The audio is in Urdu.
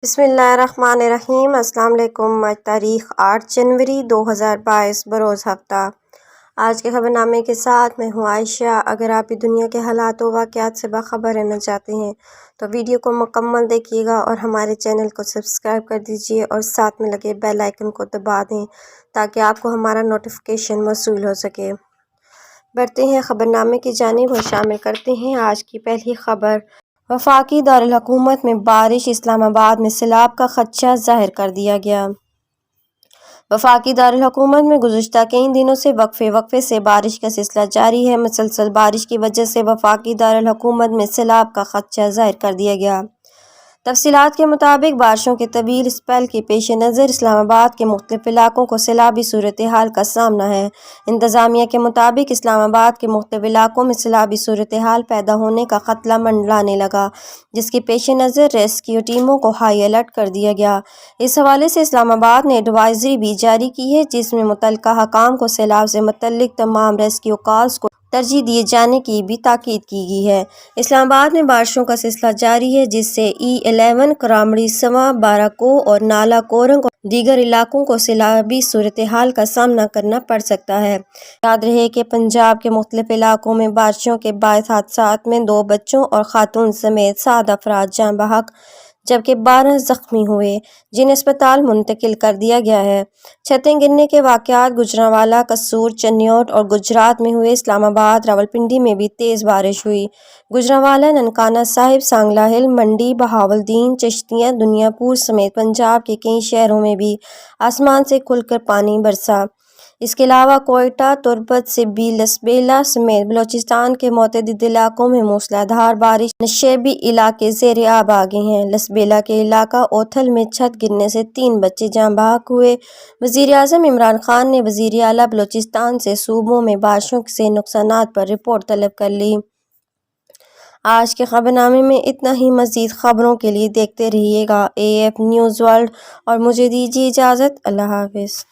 بسم اللہ الرحمن الرحیم۔ السلام علیکم۔ آج تاریخ 8 جنوری 2022 بروز ہفتہ۔ آج کے خبر نامے کے ساتھ میں ہوں عائشہ۔ اگر آپ بھی دنیا کے حالات و واقعات سے باخبر رہنا چاہتے ہیں تو ویڈیو کو مکمل دیکھیے گا اور ہمارے چینل کو سبسکرائب کر دیجیے اور ساتھ میں لگے بیل آئیکن کو دبا دیں تاکہ آپ کو ہمارا نوٹیفیکیشن موصول ہو سکے۔ بڑھتے ہیں خبر نامے کی جانب اور شامل کرتے ہیں آج کی پہلی خبر۔ وفاقی دارالحکومت میں بارش، اسلام آباد میں سیلاب کا خدشہ ظاہر کر دیا گیا۔ وفاقی دارالحکومت میں گزشتہ کئی دنوں سے وقفے سے بارش کا سلسلہ جاری ہے۔ مسلسل بارش کی وجہ سے وفاقی دارالحکومت میں سیلاب کا خدشہ ظاہر کر دیا گیا۔ تفصیلات کے مطابق بارشوں کے طویل اسپیل کے پیش نظر اسلام آباد کے مختلف علاقوں کو سیلابی صورتحال کا سامنا ہے۔ انتظامیہ کے مطابق اسلام آباد کے مختلف علاقوں میں سیلابی صورتحال پیدا ہونے کا خطرہ منڈلانے لگا، جس کے پیش نظر ریسکیو ٹیموں کو ہائی الرٹ کر دیا گیا۔ اس حوالے سے اسلام آباد نے ایڈوائزری بھی جاری کی ہے، جس میں متعلقہ حکام کو سیلاب سے متعلق تمام ریسکیو کالز کو ترجیح دیے جانے کی بھی تاکید کی گئی ہے۔ اسلام آباد میں بارشوں کا سلسلہ جاری ہے، جس سے E11، کرامڑی سواں، بارہکوہ اور نالہ کورنگ اور دیگر علاقوں کو سیلابی صورتحال کا سامنا کرنا پڑ سکتا ہے۔ یاد رہے کہ پنجاب کے مختلف علاقوں میں بارشوں کے باعث حادثات میں 2 بچوں اور خاتون سمیت 7 افراد جاں بحق جبکہ 12 زخمی ہوئے، جنہیں اسپتال منتقل کر دیا گیا ہے۔ چھتیں گرنے کے واقعات گوجرانوالہ، قصور، چنیوٹ اور گجرات میں ہوئے۔ اسلام آباد، راولپنڈی میں بھی تیز بارش ہوئی۔ گوجرانوالہ، ننکانہ صاحب، سانگلہ ہل، منڈی، بہاولدین، چشتیاں، دنیا پور سمیت پنجاب کے کئی شہروں میں بھی آسمان سے کھل کر پانی برسا۔ اس کے علاوہ کوئٹہ، تربت، سبی، لسبیلا سمیت بلوچستان کے متعدد علاقوں میں موسلا دھار بارش، نشیبی علاقے زیر آب آ گئے ہیں۔ لسبیلا کے علاقہ اوتھل میں چھت گرنے سے 3 بچے جاں بحق ہوئے۔ وزیر اعظم عمران خان نے وزیر اعلیٰ بلوچستان سے صوبوں میں بارشوں سے نقصانات پر رپورٹ طلب کر لی۔ آج کے خبر نامے میں اتنا ہی۔ مزید خبروں کے لیے دیکھتے رہیے گا AF نیوز ورلڈ اور مجھے دیجیے اجازت۔ اللہ حافظ۔